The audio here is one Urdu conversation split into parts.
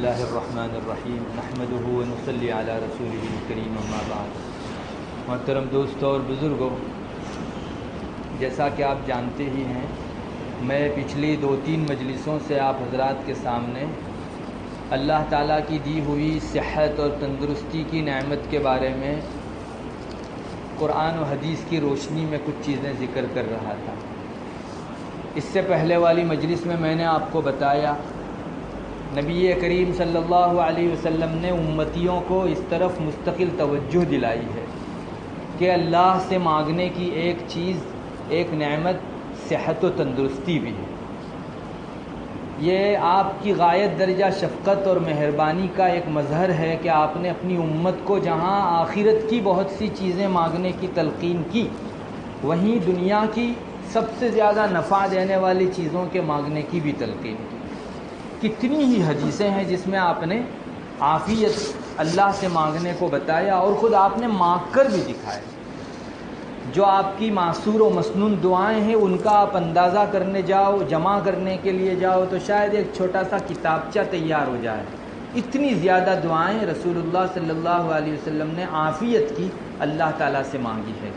اللہ الرحمن الرحیم نحمدہ ونصلی علی رسولہ الکریم اما بعد۔ محترم دوستوں اور بزرگوں، جیسا کہ آپ جانتے ہی ہیں، میں پچھلی 2-3 مجلسوں سے آپ حضرات کے سامنے اللہ تعالیٰ کی دی ہوئی صحت اور تندرستی کی نعمت کے بارے میں قرآن و حدیث کی روشنی میں کچھ چیزیں ذکر کر رہا تھا۔ اس سے پہلے والی مجلس میں نے آپ کو بتایا نبی کریم صلی اللہ علیہ وسلم نے امتیوں کو اس طرف مستقل توجہ دلائی ہے کہ اللہ سے مانگنے کی ایک چیز، ایک نعمت صحت و تندرستی بھی ہے۔ یہ آپ کی غایت درجہ شفقت اور مہربانی کا ایک مظہر ہے کہ آپ نے اپنی امت کو جہاں آخرت کی بہت سی چیزیں مانگنے کی تلقین کی، وہیں دنیا کی سب سے زیادہ نفع دینے والی چیزوں کے مانگنے کی بھی تلقین کی۔ کتنی ہی حدیثیں ہیں جس میں آپ نے عافیت اللہ سے مانگنے کو بتایا اور خود آپ نے مانگ کر بھی دکھایا۔ جو آپ کی معصور و مسنون دعائیں ہیں ان کا آپ اندازہ کرنے جاؤ، جمع کرنے کے لیے جاؤ تو شاید ایک چھوٹا سا کتابچہ تیار ہو جائے۔ اتنی زیادہ دعائیں رسول اللہ صلی اللہ علیہ وسلم نے عافیت کی اللہ تعالیٰ سے مانگی ہے۔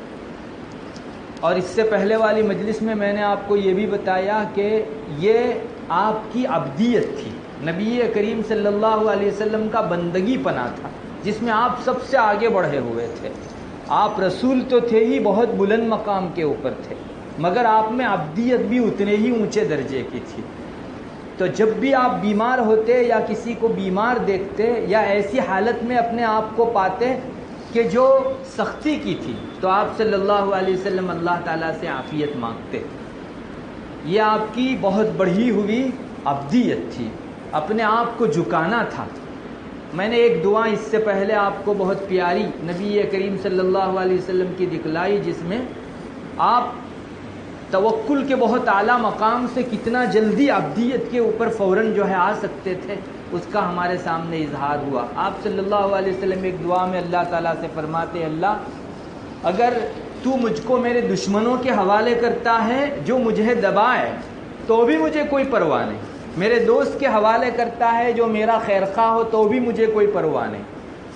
اور اس سے پہلے والی مجلس میں نے آپ کو یہ بھی بتایا کہ یہ آپ کی عبدیت تھی، نبی کریم صلی اللہ علیہ وسلم کا بندگی پنا تھا، جس میں آپ سب سے آگے بڑھے ہوئے تھے۔ آپ رسول تو تھے ہی، بہت بلند مقام کے اوپر تھے، مگر آپ میں عبدیت بھی اتنے ہی اونچے درجے کی تھی۔ تو جب بھی آپ بیمار ہوتے یا کسی کو بیمار دیکھتے یا ایسی حالت میں اپنے آپ کو پاتے کہ جو سختی کی تھی، تو آپ صلی اللہ علیہ وسلم اللہ تعالیٰ سے عافیت مانگتے۔ یہ آپ کی بہت بڑھی ہوئی عبدیت تھی، اپنے آپ کو جھکانا تھا۔ میں نے ایک دعا اس سے پہلے آپ کو بہت پیاری نبی کریم صلی اللہ علیہ وسلم کی دکھلائی، جس میں آپ توکل کے بہت اعلیٰ مقام سے کتنا جلدی عبدیت کے اوپر فوراً آ سکتے تھے، اس کا ہمارے سامنے اظہار ہوا۔ آپ صلی اللہ علیہ وسلم ایک دعا میں اللہ تعالیٰ سے فرماتے، اللہ اگر تو مجھ کو میرے دشمنوں کے حوالے کرتا ہے جو مجھے دبائے تو بھی مجھے کوئی پرواہ نہیں، میرے دوست کے حوالے کرتا ہے جو میرا خیر خواہ ہو تو بھی مجھے کوئی پرواہ نہیں،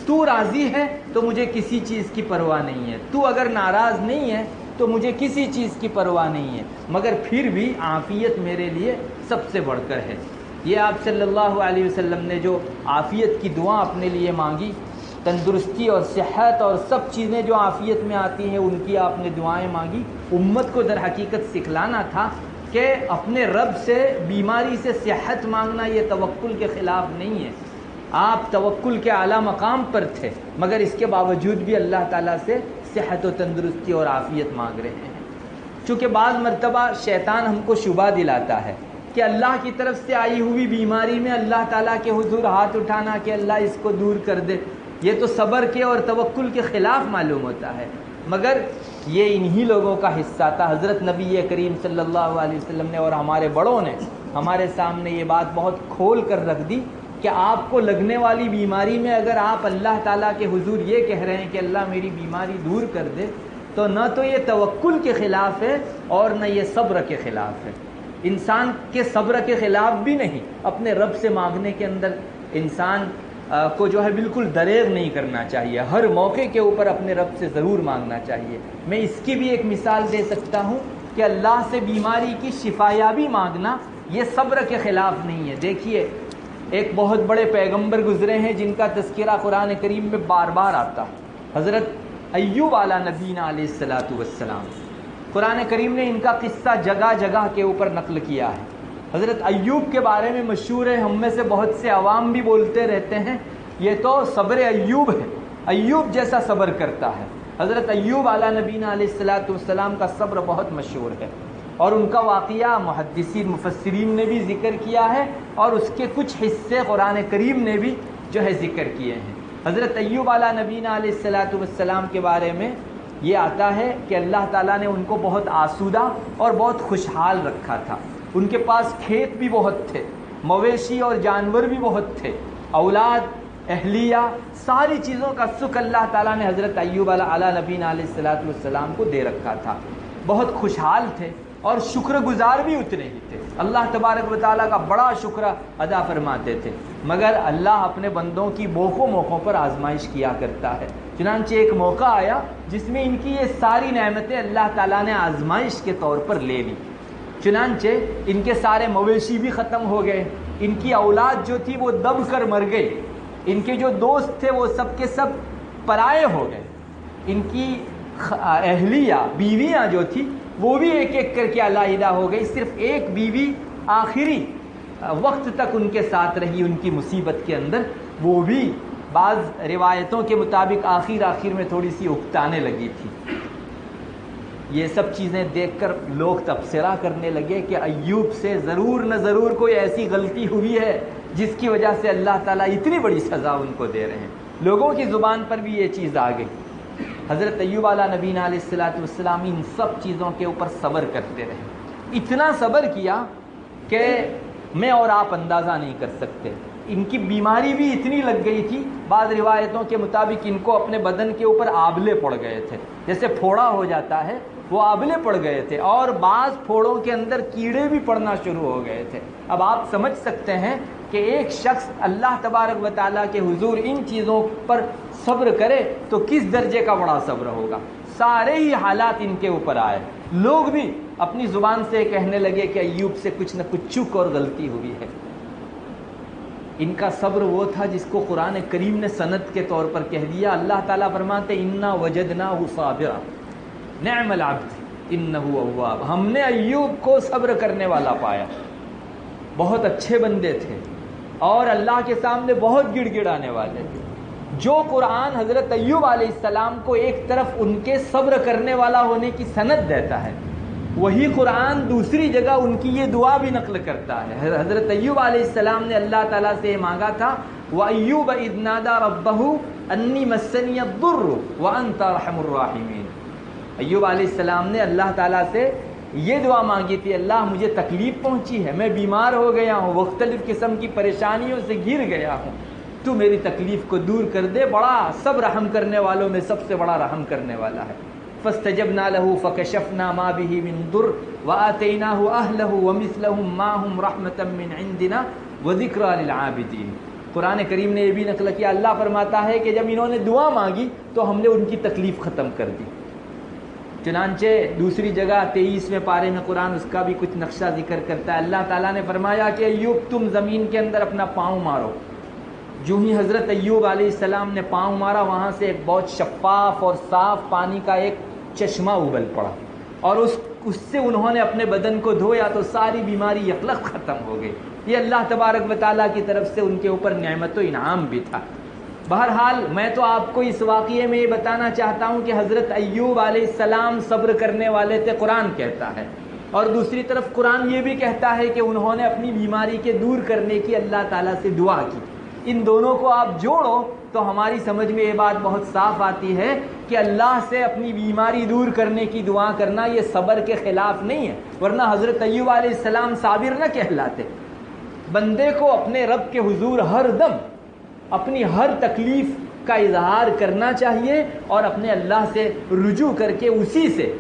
تو راضی ہے تو مجھے کسی چیز کی پرواہ نہیں ہے، تو اگر ناراض نہیں ہے تو مجھے کسی چیز کی پرواہ نہیں ہے، مگر پھر بھی عافیت میرے لیے سب سے بڑھ کر ہے۔ یہ آپ صلی اللہ علیہ وسلم نے جو عافیت کی دعا اپنے لیے مانگی، تندرستی اور صحت اور سب چیزیں جو عافیت میں آتی ہیں ان کی آپ نے دعائیں مانگی، امت کو در حقیقت سکھلانا تھا کہ اپنے رب سے بیماری سے صحت مانگنا یہ توکل کے خلاف نہیں ہے۔ آپ توکل کے اعلیٰ مقام پر تھے، مگر اس کے باوجود بھی اللہ تعالیٰ سے صحت و تندرستی اور عافیت مانگ رہے ہیں۔ چونکہ بعض مرتبہ شیطان ہم کو شبہ دلاتا ہے کہ اللہ کی طرف سے آئی ہوئی بیماری میں اللہ تعالیٰ کے حضور ہاتھ اٹھانا کہ اللہ اس کو دور کر دے، یہ تو صبر کے اور توکل کے خلاف معلوم ہوتا ہے، مگر یہ انہی لوگوں کا حصہ تھا۔ حضرت نبی کریم صلی اللہ علیہ وسلم نے اور ہمارے بڑوں نے ہمارے سامنے یہ بات بہت کھول کر رکھ دی کہ آپ کو لگنے والی بیماری میں اگر آپ اللہ تعالیٰ کے حضور یہ کہہ رہے ہیں کہ اللہ میری بیماری دور کر دے، تو نہ تو یہ توکل کے خلاف ہے اور نہ یہ صبر کے خلاف ہے، انسان کے صبر کے خلاف بھی نہیں۔ اپنے رب سے مانگنے کے اندر انسان کو بالکل دریغ نہیں کرنا چاہیے، ہر موقع کے اوپر اپنے رب سے ضرور مانگنا چاہیے۔ میں اس کی بھی ایک مثال دے سکتا ہوں کہ اللہ سے بیماری کی شفایابی مانگنا یہ صبر کے خلاف نہیں ہے۔ دیکھیے، ایک بہت بڑے پیغمبر گزرے ہیں جن کا تذکرہ قرآن کریم میں بار بار آتا، حضرت ایوب علیہ نبینا علیہ الصلاۃ والسلام۔ قرآن کریم نے ان کا قصہ جگہ جگہ کے اوپر نقل کیا ہے۔ حضرت ایوب کے بارے میں مشہور ہے، ہم میں سے بہت سے عوام بھی بولتے رہتے ہیں یہ تو صبر ایوب ہے، ایوب جیسا صبر کرتا ہے۔ حضرت ایوب علیہ نبینا علیہ الصلاۃ والسلام کا صبر بہت مشہور ہے، اور ان کا واقعہ محدثین مفسرین نے بھی ذکر کیا ہے، اور اس کے کچھ حصے قرآن کریم نے بھی ذکر کیے ہیں۔ حضرت ایوب علیہ نبینا علیہ الصلاۃ والسلام کے بارے میں یہ آتا ہے کہ اللہ تعالیٰ نے ان کو بہت آسودہ اور بہت خوشحال رکھا تھا۔ ان کے پاس کھیت بھی بہت تھے، مویشی اور جانور بھی بہت تھے، اولاد، اہلیہ، ساری چیزوں کا سکھ اللہ تعالیٰ نے حضرت ایوب علیہ نبینا علیہ الصلاۃ والسلام کو دے رکھا تھا۔ بہت خوشحال تھے اور شکر گزار بھی اتنے ہی تھے، اللہ تبارک و تعالیٰ کا بڑا شکر ادا فرماتے تھے، مگر اللہ اپنے بندوں کی موقعوں موقعوں پر آزمائش کیا کرتا ہے۔ چنانچہ ایک موقع آیا جس میں ان کی یہ ساری نعمتیں اللہ تعالیٰ نے آزمائش کے طور پر لے لی، چنانچہ ان کے سارے مویشی بھی ختم ہو گئے، ان کی اولاد جو تھی وہ دب کر مر گئی، ان کے جو دوست تھے وہ سب کے سب پرائے ہو گئے، ان کی اہلیہ بیویاں جو تھی وہ بھی ایک ایک کر کے علیحدہ ہو گئی، صرف ایک بیوی آخری وقت تک ان کے ساتھ رہی ان کی مصیبت کے اندر، وہ بھی بعض روایتوں کے مطابق آخر میں تھوڑی سی اکتانے لگی تھی۔ یہ سب چیزیں دیکھ کر لوگ تبصرہ کرنے لگے کہ ایوب سے ضرور نہ ضرور کوئی ایسی غلطی ہوئی ہے جس کی وجہ سے اللہ تعالیٰ اتنی بڑی سزا ان کو دے رہے ہیں۔ لوگوں کی زبان پر بھی یہ چیز آ گئی۔ حضرت ایوب علیہ نبینا علیہ الصلوۃ والسلام ان سب چیزوں کے اوپر صبر کرتے رہے، اتنا صبر کیا کہ میں اور آپ اندازہ نہیں کر سکتے۔ ان کی بیماری بھی اتنی لگ گئی تھی، بعض روایتوں کے مطابق ان کو اپنے بدن کے اوپر آبلے پڑ گئے تھے، جیسے پھوڑا ہو جاتا ہے وہ آبلے پڑ گئے تھے، اور بعض پھوڑوں کے اندر کیڑے بھی پڑنا شروع ہو گئے تھے۔ اب آپ سمجھ سکتے ہیں کہ ایک شخص اللہ تبارک و تعالیٰ کے حضور ان چیزوں پر صبر کرے تو کس درجے کا بڑا صبر ہوگا۔ سارے ہی حالات ان کے اوپر آئے، لوگ بھی اپنی زبان سے کہنے لگے کہ ایوب سے کچھ نہ کچھ چوک اور غلطی ہوئی ہے۔ ان کا صبر وہ تھا جس کو قرآن کریم نے سند کے طور پر کہہ دیا۔ اللہ تعالیٰ فرماتے انا وجدناہ صابرا نعم العبد انہ اواب، ہم نے ایوب کو صبر کرنے والا پایا، بہت اچھے بندے تھے اور اللہ کے سامنے بہت گڑ گڑانے والے تھے۔ جو قرآن حضرت ایوب علیہ السلام کو ایک طرف ان کے صبر کرنے والا ہونے کی سند دیتا ہے، وہی قرآن دوسری جگہ ان کی یہ دعا بھی نقل کرتا ہے۔ حضرت ایوب علیہ السلام نے اللہ تعالیٰ سے یہ مانگا تھا وَأَيُّوبَ إِذْ نَادَى رَبَّهُ أَنِّي مَسَّنِيَ الضُّرُّ وَأَنْتَ أَرْحَمُ الرَّاحِمِينَ۔ ایوب علیہ السلام نے اللہ تعالیٰ سے یہ دعا مانگی تھی، اللہ مجھے تکلیف پہنچی ہے، میں بیمار ہو گیا ہوں، مختلف قسم کی پریشانیوں سے گھر گیا ہوں، تو میری تکلیف کو دور کر دے، بڑا سب رحم کرنے والوں میں سب سے بڑا رحم کرنے والا ہے۔ فاستجبنا له فكشفنا ما به من ضر وآتيناه أهله ومثلهم معهم رحمة من عندنا وذكرى للعابدين۔ قرآن کریم نے یہ بھی نقل کیا، اللہ فرماتا ہے کہ جب انہوں نے دعا مانگی تو ہم نے ان کی تکلیف ختم کر دی۔ چنانچہ دوسری جگہ 23ویں پارے میں قرآن اس کا بھی کچھ نقشہ ذکر کرتا ہے۔ اللہ تعالیٰ نے فرمایا کہ ایوب تم زمین کے اندر اپنا پاؤں مارو۔ جو ہی حضرت ایوب علیہ السلام نے پاؤں مارا، وہاں سے ایک بہت شفاف اور صاف پانی کا ایک چشمہ ابل پڑا، اور اس سے انہوں نے اپنے بدن کو دھویا تو ساری بیماری یکلخ ختم ہو گئی۔ یہ اللہ تبارک و تعالیٰ کی طرف سے ان کے اوپر نعمت و انعام بھی تھا۔ بہرحال میں تو آپ کو اس واقعے میں یہ بتانا چاہتا ہوں کہ حضرت ایوب علیہ السلام صبر کرنے والے تھے، قرآن کہتا ہے، اور دوسری طرف قرآن یہ بھی کہتا ہے کہ انہوں نے اپنی بیماری کے دور کرنے کی اللہ تعالیٰ سے دعا کی۔ ان دونوں کو آپ جوڑو تو ہماری سمجھ میں یہ بات بہت صاف آتی ہے کہ اللہ سے اپنی بیماری دور کرنے کی دعا کرنا یہ صبر کے خلاف نہیں ہے، ورنہ حضرت ایوب علیہ السلام صابر نہ کہلاتے۔ بندے کو اپنے رب کے حضور ہر دم اپنی ہر تکلیف کا اظہار کرنا چاہیے اور اپنے اللہ سے رجوع کر کے اسی سے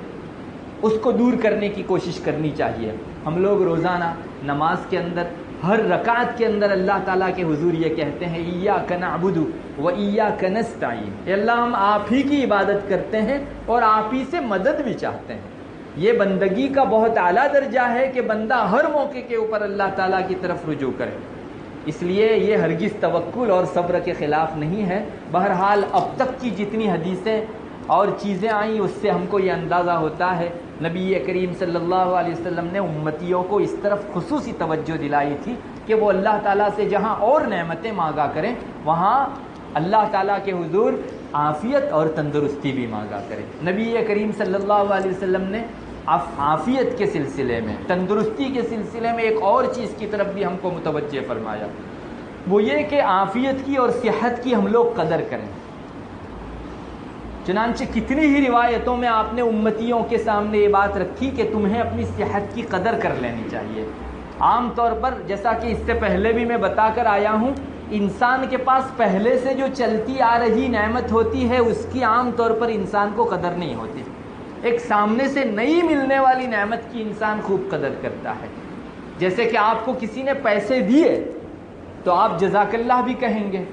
اس کو دور کرنے کی کوشش کرنی چاہیے۔ ہم لوگ روزانہ نماز کے اندر ہر رکعت کے اندر اللہ تعالیٰ کے حضور یہ کہتے ہیں ایاک نعبد و ایاک نستعین، اے اللہ ہم آپ ہی کی عبادت کرتے ہیں اور آپ ہی سے مدد بھی چاہتے ہیں۔ یہ بندگی کا بہت اعلیٰ درجہ ہے کہ بندہ ہر موقع کے اوپر اللہ تعالیٰ کی طرف رجوع کرے، اس لیے یہ ہرگز توکل اور صبر کے خلاف نہیں ہے۔ بہرحال اب تک کی جتنی حدیثیں اور چیزیں آئیں اس سے ہم کو یہ اندازہ ہوتا ہے نبی کریم صلی اللہ علیہ وسلم نے امتیوں کو اس طرف خصوصی توجہ دلائی تھی کہ وہ اللہ تعالیٰ سے جہاں اور نعمتیں مانگا کریں وہاں اللہ تعالیٰ کے حضور عافیت اور تندرستی بھی مانگا کریں۔ نبی کریم صلی اللہ علیہ وسلم نے عافیت کے سلسلے میں، تندرستی کے سلسلے میں ایک اور چیز کی طرف بھی ہم کو متوجہ فرمایا، وہ یہ کہ عافیت کی اور صحت کی ہم لوگ قدر کریں۔ چنانچہ کتنی ہی روایتوں میں آپ نے امتیوں کے سامنے یہ بات رکھی کہ تمہیں اپنی صحت کی قدر کر لینی چاہیے۔ عام طور پر جیسا کہ اس سے پہلے بھی میں بتا کر آیا ہوں، انسان کے پاس پہلے سے جو چلتی آ رہی نعمت ہوتی ہے اس کی عام طور پر انسان کو قدر نہیں ہوتی۔ ایک سامنے سے نئی ملنے والی نعمت کی انسان خوب قدر کرتا ہے. جیسے کہ آپ کو کسی نے پیسے دیے تو آپ جزاک اللہ بھی کہیں گے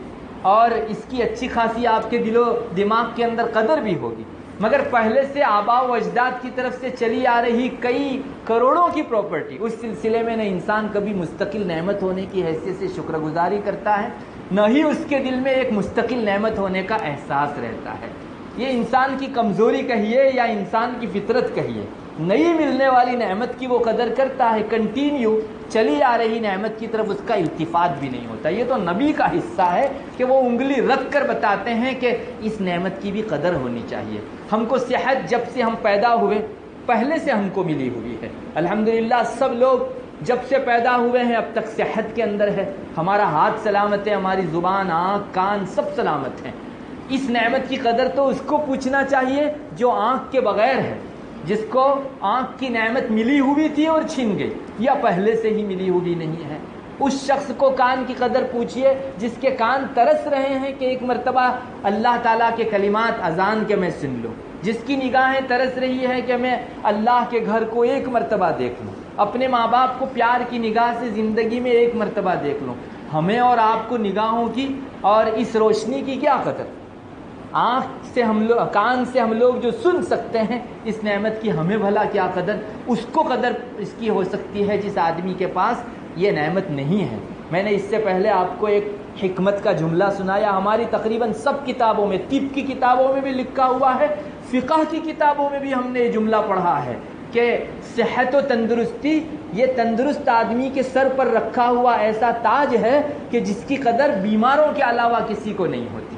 اور اس کی اچھی خاصی آپ کے دل و دماغ کے اندر قدر بھی ہوگی. مگر پہلے سے آباء و اجداد کی طرف سے چلی آ رہی کئی کروڑوں کی پراپرٹی، اس سلسلے میں نہ انسان کبھی مستقل نعمت ہونے کی حیثیت سے شکر گزاری کرتا ہے، نہ ہی اس کے دل میں ایک مستقل نعمت ہونے کا احساس رہتا ہے. یہ انسان کی کمزوری کہیے یا انسان کی فطرت کہیے، نئی ملنے والی نعمت کی وہ قدر کرتا ہے، کنٹینیو چلی آ رہی نعمت کی طرف اس کا التفات بھی نہیں ہوتا. یہ تو نبی کا حصہ ہے کہ وہ انگلی رکھ کر بتاتے ہیں کہ اس نعمت کی بھی قدر ہونی چاہیے. ہم کو صحت جب سے ہم پیدا ہوئے پہلے سے ہم کو ملی ہوئی ہے. الحمدللہ سب لوگ جب سے پیدا ہوئے ہیں اب تک صحت کے اندر ہے. ہمارا ہاتھ سلامت ہے، ہماری زبان، آنکھ، کان سب سلامت ہیں. اس نعمت کی قدر تو اس کو پوچھنا چاہیے جو آنکھ کے بغیر ہے، جس کو آنکھ کی نعمت ملی ہوئی تھی اور چھن گئی یا پہلے سے ہی ملی ہوئی نہیں ہے. اس شخص کو کان کی قدر پوچھیے جس کے کان ترس رہے ہیں کہ ایک مرتبہ اللہ تعالیٰ کے کلمات اذان کے میں سن لوں، جس کی نگاہیں ترس رہی ہے کہ میں اللہ کے گھر کو ایک مرتبہ دیکھ لوں، اپنے ماں باپ کو پیار کی نگاہ سے زندگی میں ایک مرتبہ دیکھ لوں. ہمیں اور آپ کو نگاہوں کی اور اس روشنی کی کیا قدر؟ آنکھ سے ہم لوگ، کان سے ہم لوگ جو سن سکتے ہیں اس نعمت کی ہمیں بھلا کیا قدر؟ اس کو قدر اس کی ہو سکتی ہے جس آدمی کے پاس یہ نعمت نہیں ہے. میں نے اس سے پہلے آپ کو ایک حکمت کا جملہ سنایا. ہماری تقریباً سب کتابوں میں، طب کی کتابوں میں بھی لکھا ہوا ہے، فقہ کی کتابوں میں بھی ہم نے یہ جملہ پڑھا ہے کہ صحت و تندرستی یہ تندرست آدمی کے سر پر رکھا ہوا ایسا تاج ہے کہ جس کی قدر بیماروں کے علاوہ کسی کو نہیں ہوتی.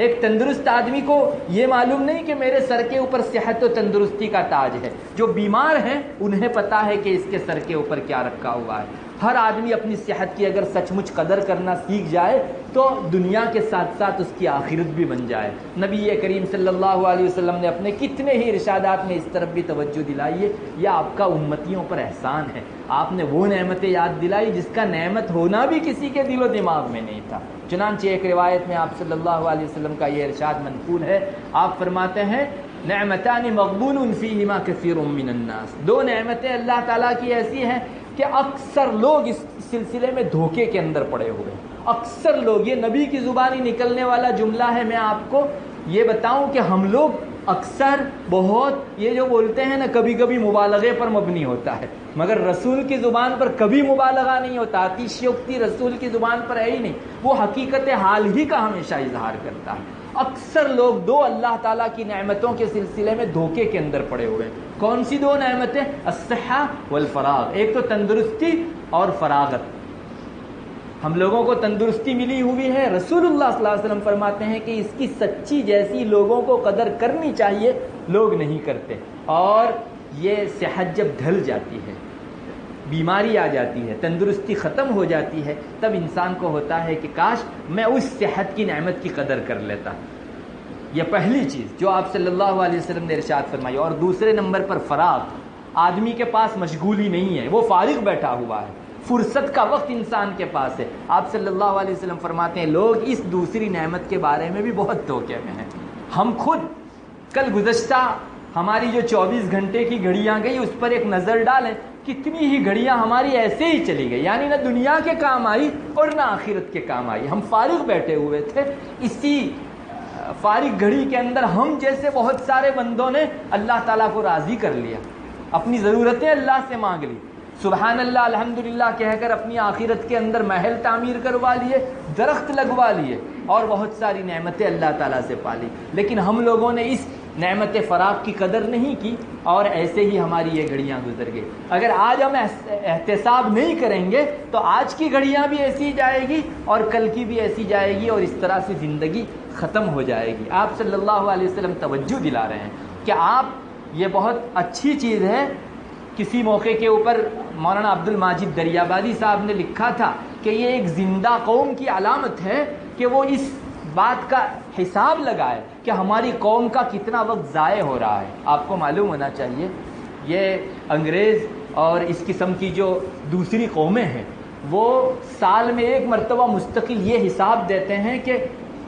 ایک تندرست آدمی کو یہ معلوم نہیں کہ میرے سر کے اوپر صحت و تندرستی کا تاج ہے. جو بیمار ہیں انہیں پتا ہے کہ اس کے سر کے اوپر کیا رکھا ہوا ہے. ہر آدمی اپنی صحت کی اگر سچ مچ قدر کرنا سیکھ جائے تو دنیا کے ساتھ ساتھ اس کی آخرت بھی بن جائے. نبی کریم صلی اللہ علیہ وسلم نے اپنے کتنے ہی ارشادات میں اس طرف بھی توجہ دلائی ہے. یہ آپ کا امتیوں پر احسان ہے، آپ نے وہ نعمتیں یاد دلائی جس کا نعمت ہونا بھی کسی کے دل و دماغ میں نہیں تھا. چنانچہ ایک روایت میں آپ صلی اللہ علیہ وسلم کا یہ ارشاد منقول ہے. آپ فرماتے ہیں نعمتان مغبون فیہما کثیر من الناس. دو نعمتیں اللہ تعالیٰ کی ایسی ہیں کہ اکثر لوگ اس سلسلے میں دھوکے کے اندر پڑے ہوئے ہیں. اکثر لوگ، یہ نبی کی زبانی نکلنے والا جملہ ہے. میں آپ کو یہ بتاؤں کہ ہم لوگ اکثر بہت یہ جو بولتے ہیں نا کبھی کبھی مبالغے پر مبنی ہوتا ہے، مگر رسول کی زبان پر کبھی مبالغہ نہیں ہوتا. اتشیوکتی رسول کی زبان پر ہے ہی نہیں، وہ حقیقت حال ہی کا ہمیشہ اظہار کرتا ہے. اکثر لوگ دو اللہ تعالیٰ کی نعمتوں کے سلسلے میں دھوکے کے اندر پڑے ہوئے ہیں. کون سی دو نعمتیں؟ الصحہ والفراغ. ایک تو تندرستی اور فراغت. ہم لوگوں کو تندرستی ملی ہوئی ہے. رسول اللہ صلی اللہ علیہ وسلم فرماتے ہیں کہ اس کی سچی جیسی لوگوں کو قدر کرنی چاہیے لوگ نہیں کرتے. اور یہ صحت جب ڈھل جاتی ہے، بیماری آ جاتی ہے، تندرستی ختم ہو جاتی ہے، تب انسان کو ہوتا ہے کہ کاش میں اس صحت کی نعمت کی قدر کر لیتا. یہ پہلی چیز جو آپ صلی اللہ علیہ وسلم نے ارشاد فرمائی. اور دوسرے نمبر پر فراغ. آدمی کے پاس مشغولی نہیں ہے، وہ فارغ بیٹھا ہوا ہے، فرصت کا وقت انسان کے پاس ہے. آپ صلی اللہ علیہ وسلم فرماتے ہیں لوگ اس دوسری نعمت کے بارے میں بھی بہت دھوکے میں ہیں. ہم خود کل گزشتہ ہماری جو 24 گھنٹے کی گھڑیاں گئی اس پر ایک نظر ڈالیں، کتنی ہی گھڑیاں ہماری ایسے ہی چلی گئی، یعنی نہ دنیا کے کام آئی اور نہ آخرت کے کام آئی. ہم فارغ بیٹھے ہوئے تھے، اسی فارغ گھڑی کے اندر ہم جیسے بہت سارے بندوں نے اللہ تعالیٰ کو راضی کر لیا، اپنی ضرورتیں اللہ سے مانگ لی، سبحان اللہ الحمدللہ کہہ کر اپنی آخرت کے اندر محل تعمیر کروا لیے، درخت لگوا لیے اور بہت ساری نعمتیں اللہ تعالیٰ سے پالی. لیکن ہم لوگوں نے اس نعمت فراغ کی قدر نہیں کی اور ایسے ہی ہماری یہ گھڑیاں گزر گئی. اگر آج ہم احتساب نہیں کریں گے تو آج کی گھڑیاں بھی ایسی جائے گی اور کل کی بھی ایسی جائے گی اور اس طرح سے زندگی ختم ہو جائے گی. آپ صلی اللہ علیہ وسلم توجہ دلا رہے ہیں کہ آپ، یہ بہت اچھی چیز ہے. کسی موقع کے اوپر مولانا عبد الماجد دریابادی صاحب نے لکھا تھا کہ یہ ایک زندہ قوم کی علامت ہے کہ وہ اس بات کا حساب لگائے کہ ہماری قوم کا کتنا وقت ضائع ہو رہا ہے. آپ کو معلوم ہونا چاہیے یہ انگریز اور اس قسم کی جو دوسری قومیں ہیں وہ سال میں ایک مرتبہ مستقل یہ حساب دیتے ہیں کہ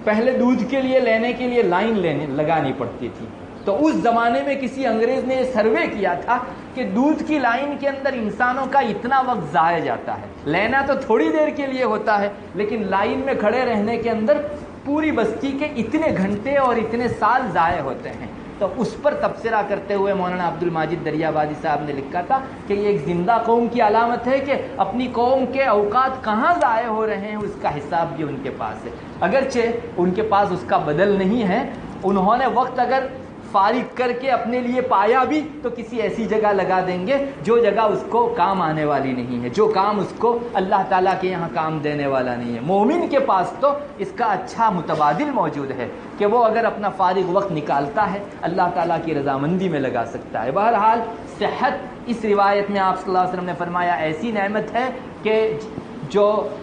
پہلے دودھ کے لیے لینے کے لیے لائن لگانی پڑتی تھی، تو اس زمانے میں کسی انگریز نے یہ سروے کیا تھا کہ دودھ کی لائن کے اندر انسانوں کا اتنا وقت ضائع جاتا ہے، لینا تو تھوڑی دیر کے لیے ہوتا ہے لیکن لائن میں کھڑے رہنے کے اندر پوری بستی کے اتنے گھنٹے اور اتنے سال ضائع ہوتے ہیں۔ تو اس پر تبصرہ کرتے ہوئے مولانا عبد الماجد دریابادی صاحب نے لکھا تھا کہ یہ ایک زندہ قوم کی علامت ہے کہ اپنی قوم کے اوقات کہاں ضائع ہو رہے ہیں اس کا حساب بھی ان کے پاس ہے، اگرچہ ان کے پاس اس کا بدل نہیں ہے، انہوں نے وقت اگر فارغ کر کے اپنے لیے پایا بھی تو کسی ایسی جگہ لگا دیں گے جو جگہ اس کو کام آنے والی نہیں ہے، جو کام اس کو اللہ تعالیٰ کے یہاں کام دینے والا نہیں ہے۔ مومن کے پاس تو اس کا اچھا متبادل موجود ہے کہ وہ اگر اپنا فارغ وقت نکالتا ہے اللہ تعالیٰ کی رضامندی میں لگا سکتا ہے۔ بہرحال صحت اس روایت میں آپ صلی اللہ علیہ وسلم نے فرمایا ایسی نعمت ہے کہ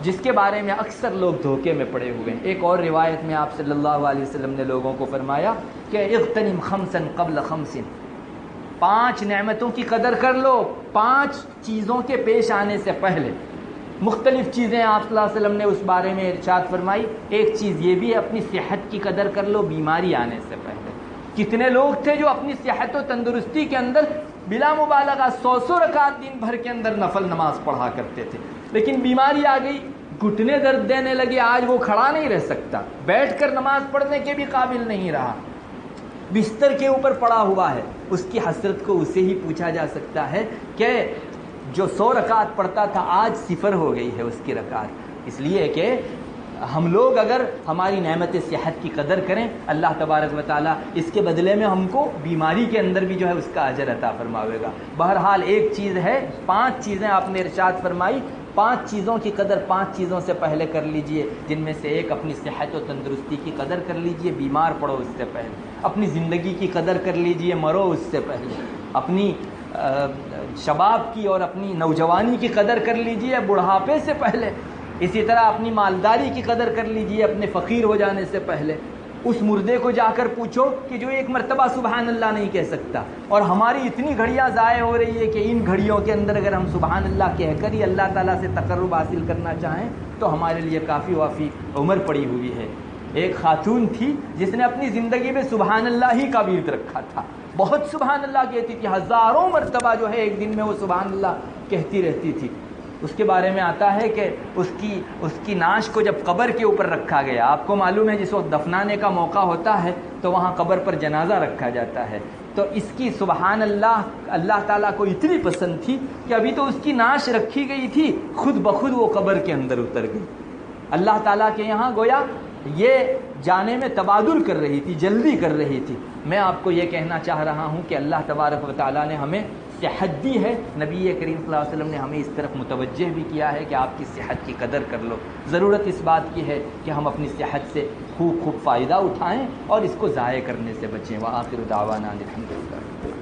جس کے بارے میں اکثر لوگ دھوکے میں پڑے ہوئے ہیں۔ ایک اور روایت میں آپ صلی اللہ علیہ وسلم نے لوگوں کو فرمایا کہ اغتنم خمسا قبل خمس، 5 نعمتوں کی قدر کر لو 5 چیزوں کے پیش آنے سے پہلے۔ مختلف چیزیں آپ صلی اللہ علیہ وسلم نے اس بارے میں ارشاد فرمائی۔ ایک چیز یہ بھی ہے اپنی صحت کی قدر کر لو بیماری آنے سے پہلے۔ کتنے لوگ تھے جو اپنی صحت و تندرستی کے اندر بلا مبالغہ 100 رکعت دن بھر کے اندر نفل نماز پڑھا کرتے تھے، لیکن بیماری آ گئی، گھٹنے درد دینے لگے، آج وہ کھڑا نہیں رہ سکتا، بیٹھ کر نماز پڑھنے کے بھی قابل نہیں رہا، بستر کے اوپر پڑا ہوا ہے۔ اس کی حسرت کو اسے ہی پوچھا جا سکتا ہے کہ جو 100 رکعت پڑھتا تھا آج 0 ہو گئی ہے اس کی رکعت۔ اس لیے کہ ہم لوگ اگر ہماری نعمت صحت کی قدر کریں اللہ تبارک و تعالیٰ اس کے بدلے میں ہم کو بیماری کے اندر بھی جو ہے اس کا اجر عطا فرماوے گا۔ بہرحال ایک چیز ہے، 5 چیزیں آپ نے ارشاد فرمائی، 5 چیزوں کی قدر 5 چیزوں سے پہلے کر لیجئے، جن میں سے ایک اپنی صحت و تندرستی کی قدر کر لیجئے، بیمار پڑو اس سے پہلے، اپنی زندگی کی قدر کر لیجئے، مرو اس سے پہلے، اپنی شباب کی اور اپنی نوجوانی کی قدر کر لیجئے بڑھاپے سے پہلے، اسی طرح اپنی مالداری کی قدر کر لیجئے اپنے فقیر ہو جانے سے پہلے۔ اس مردے کو جا کر پوچھو کہ جو ایک مرتبہ سبحان اللہ نہیں کہہ سکتا، اور ہماری اتنی گھڑیاں ضائع ہو رہی ہے کہ ان گھڑیوں کے اندر اگر ہم سبحان اللہ کہہ کر ہی اللہ تعالیٰ سے تقرب حاصل کرنا چاہیں تو ہمارے لیے کافی وافی عمر پڑی ہوئی ہے۔ ایک خاتون تھی جس نے اپنی زندگی میں سبحان اللہ ہی کا ورد رکھا تھا، بہت سبحان اللہ کہتی تھی، ہزاروں مرتبہ جو ہے ایک دن میں وہ سبحان اللہ کہتی رہتی تھی۔ اس کے بارے میں آتا ہے کہ اس کی نعش کو جب قبر کے اوپر رکھا گیا، آپ کو معلوم ہے جس وقت دفنانے کا موقع ہوتا ہے تو وہاں قبر پر جنازہ رکھا جاتا ہے، تو اس کی سبحان اللہ تعالیٰ کو اتنی پسند تھی کہ ابھی تو اس کی نعش رکھی گئی تھی، خود بخود وہ قبر کے اندر اتر گئی۔ اللہ تعالیٰ کے یہاں گویا یہ جانے میں تبادل کر رہی تھی، جلدی کر رہی تھی۔ میں آپ کو یہ کہنا چاہ رہا ہوں کہ اللہ تبارک و تعالیٰ نے ہمیں صحت دی ہے، نبی کریم صلی اللہ علیہ وسلم نے ہمیں اس طرف متوجہ بھی کیا ہے کہ آپ کی صحت کی قدر کر لو۔ ضرورت اس بات کی ہے کہ ہم اپنی صحت سے خوب فائدہ اٹھائیں اور اس کو ضائع کرنے سے بچیں۔ وآخر دعوانا الحمدللہ۔